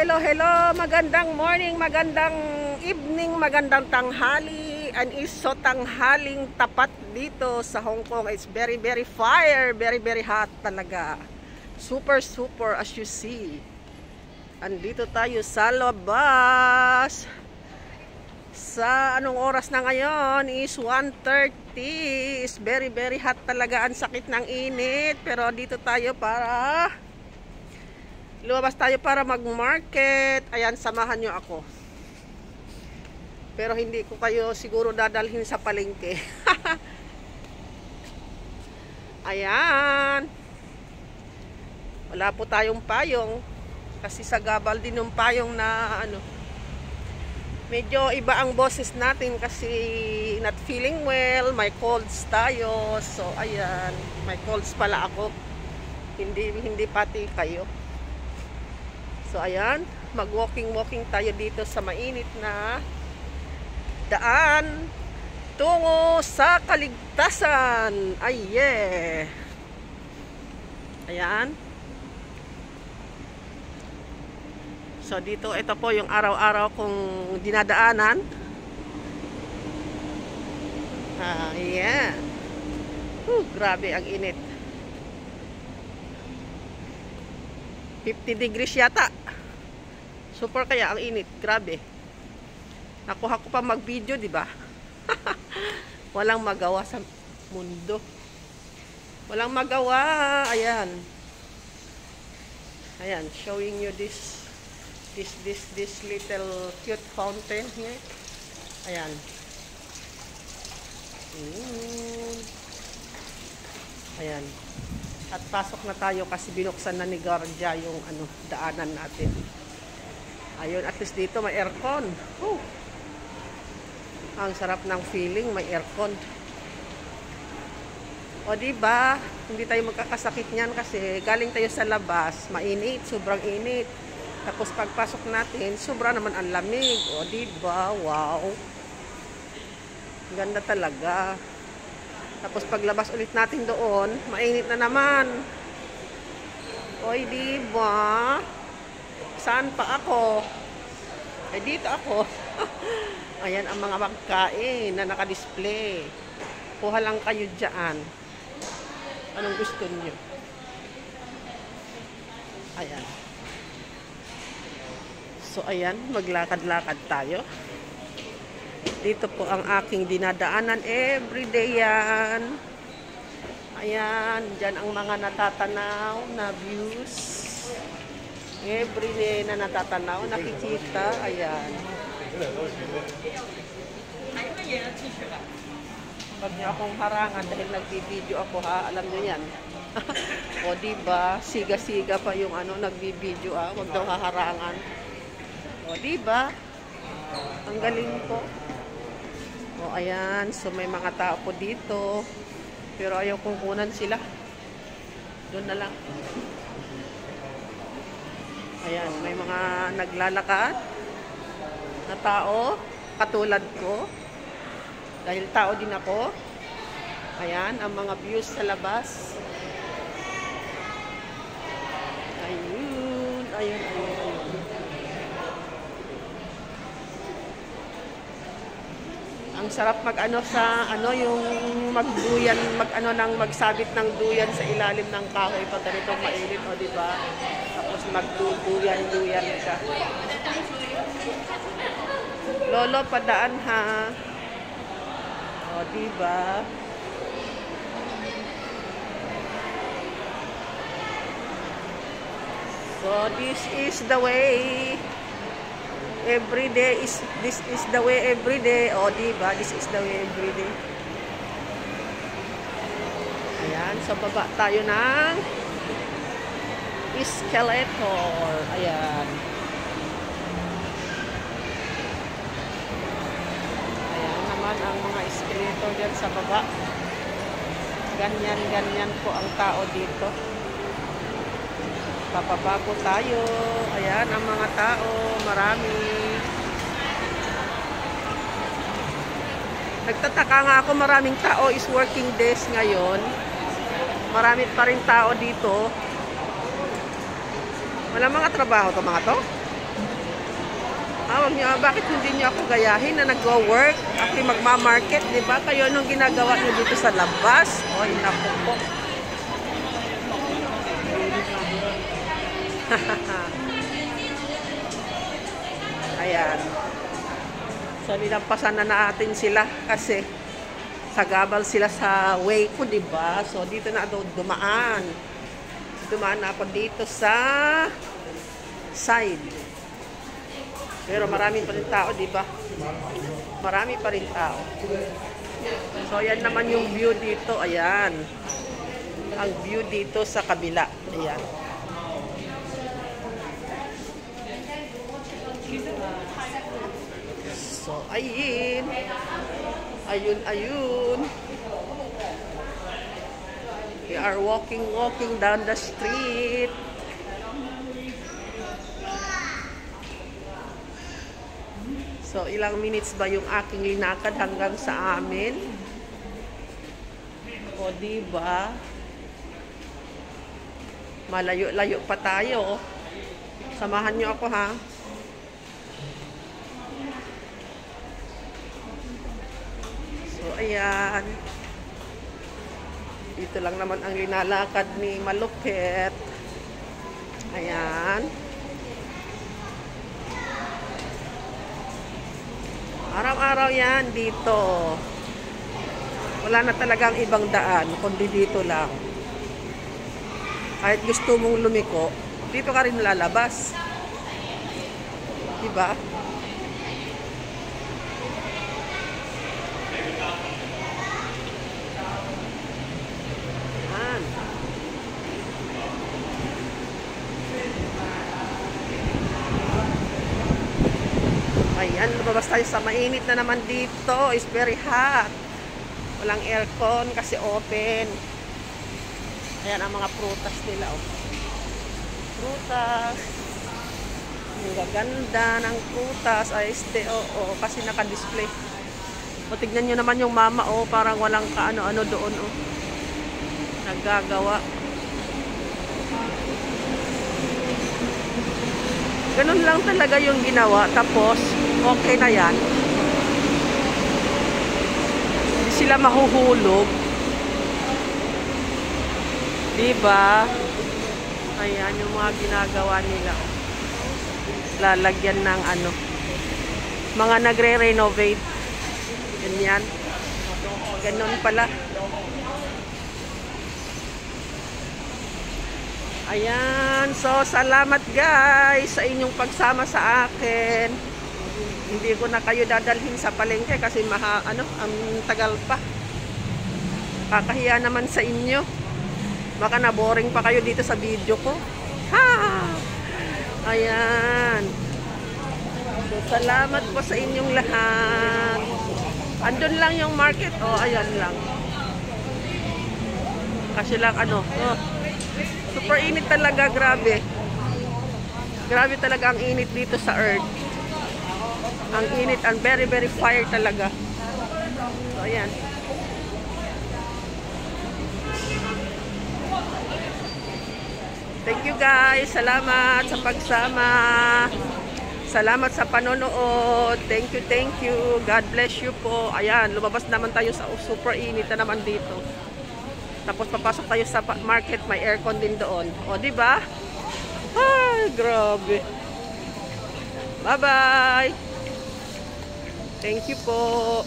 hello, hello. Magandang morning, magandang evening, magandang tanghali. And iso tanghaling tapat dito sa Hong Kong. It's very, very fire, very, very hot talaga. Super, super as you see. Andito tayo sa labas. Sa anong oras na ngayon is 1:30. It's very, very hot talaga. Ang sakit ng init. Pero dito tayo para lumabas tayo para mag-market. Ayan, samahan nyo ako. Pero hindi ko kayo siguro dadalhin sa palengke. Ayan. Wala po tayong payong. Kasi sa gabal din yung payong na ano. Medyo iba ang boses natin kasi not feeling well. May colds tayo. So, ayan. May colds pala ako. Hindi pati kayo. So ayan, mag-walking tayo dito sa mainit na daan tungo sa kaligtasan. Ay yeah. Ayan. So dito, ito po yung araw-araw kong dinadaanan. Ayan. Grabe ang init. 50 degrees yata. Super kaya ang init. Grabe. Nakuha ko pa mag-video, di ba? Walang magawa sa mundo. Walang magawa. Ayan. Ayan, showing you this little cute fountain here. Ayan. Ayan. At pasok na tayo kasi binuksan na ni Guardia yung daanan natin. Ayun, at least dito may aircon. Ang sarap ng feeling, may aircon. O diba, hindi tayo magkakasakit niyan kasi galing tayo sa labas, mainit, sobrang init. Tapos pagpasok natin, sobra naman ang lamig. O diba, wow. Ganda talaga. Tapos paglabas ulit natin doon, mainit na naman. Oy, diba? Saan pa ako? Eh, dito ako. Ayan ang mga pagkain na naka-display. Kuha lang kayo dyan. Anong gusto niyo? Ayan. So, ayan, maglakad-lakad tayo. Dito po ang aking dinadaanan. Everyday yan. Ayan, dyan ang mga natatanaw na views. Everyday na natatanaw, nakikita. Ayan. Huwag niyo akong harangan dahil nagbibideo ako, ha. Alam niyo yan. O, diba? Siga-siga pa yung nagbibideo, ha. Huwag daw haharangan. O, diba? Ang galing ko. O, ayan. So, may mga tao po dito. Pero ayaw kong kunan sila. Doon na lang. Ayan. May mga naglalakad na tao. Katulad ko. Dahil tao din ako. Ayan. Ang mga views sa labas. Ayun. Ayun. Ang sarap sa yung magduyan, magsabit ng duyan sa ilalim ng kahoy pag ganitong mainit, o diba? Tapos magduduyan ka. Lolo, padaan ha. O diba? So this is the way. Every day this is the way every day. O, diba? This is the way every day. Ayan. So, baba tayo ng escalator. Ayan. Ayan naman ang mga escalator dyan sa baba. Ganyan po ang tao dito. Papabago tayo. Ayan ang mga tao. Marami. Nagtataka nga ako, maraming tao is working days ngayon. Marami pa rin tao dito. Wala mga trabaho to mga to? Bakit hindi niyo ako gayahin na nagwo-work? Ako'y magmamarket, di ba? Kayo nung ginagawa niyo dito sa labas. Oy, naku po. Ayan. So, nilampasan na natin sila kasi sagabal sila sa way ko, di ba? So, dito na ako dumaan. Dumaan na ako dito sa side. Pero marami pa rin tao, di ba? Marami pa rin tao. So, ayan naman yung view dito. Ayan. Ang view dito sa kabila. Ayan. So, ayun. Ayun. We are walking down the street. So, ilang minutes ba yung aking linakad hanggang sa amin? O, diba? Malayo-layo pa tayo. Samahan nyo ako, ha? So, ayan. Dito lang naman ang linalakad ni Malupit. Ayan. Araw-araw yan dito. Wala na talagang ibang daan, kundi dito lang. Kahit gusto mong lumiko, dito ka rin lalabas. Diba? Ayan, lumabas tayo sa mainit na naman dito. It's very hot. Walang aircon kasi open. Ayan ang mga prutas nila. Oh. Prutas. Ang gaganda ng prutas. Ay, kasi naka-display. O, tignan nyo naman yung mama. Oh, parang walang kaano-ano doon. Oh. Naggagawa. Ganun lang talaga yung ginawa. Tapos, okay na yan. Hindi sila mahuhulog. Diba? Ayan yung mga ginagawa nila. Lalagyan ng ano. Mga nagre-renovate. Ganyan. Ganun pala. Ayan. So, salamat guys sa inyong pagsama sa akin. Hindi ko na kayo dadalhin sa palengke kasi ang tagal pa. Kakahiya naman sa inyo. Baka na-boring pa kayo dito sa video ko. Ha! Ayan. So, salamat po sa inyong lahat. Andun lang yung market. Oh, ayan lang. Kasi lang super init talaga, grabe. Grabe talaga ang init dito sa Earth. Ang init, ang very, very fire talaga. So, ayan. Thank you guys. Salamat sa pagsama. Salamat sa panonood. Thank you. God bless you po. Ayan, lumabas naman tayo sa super init na naman dito. Tapos papasok tayo sa market, may aircon din doon. O, di ba? Ay, grabe. Bye-bye. Thank you po.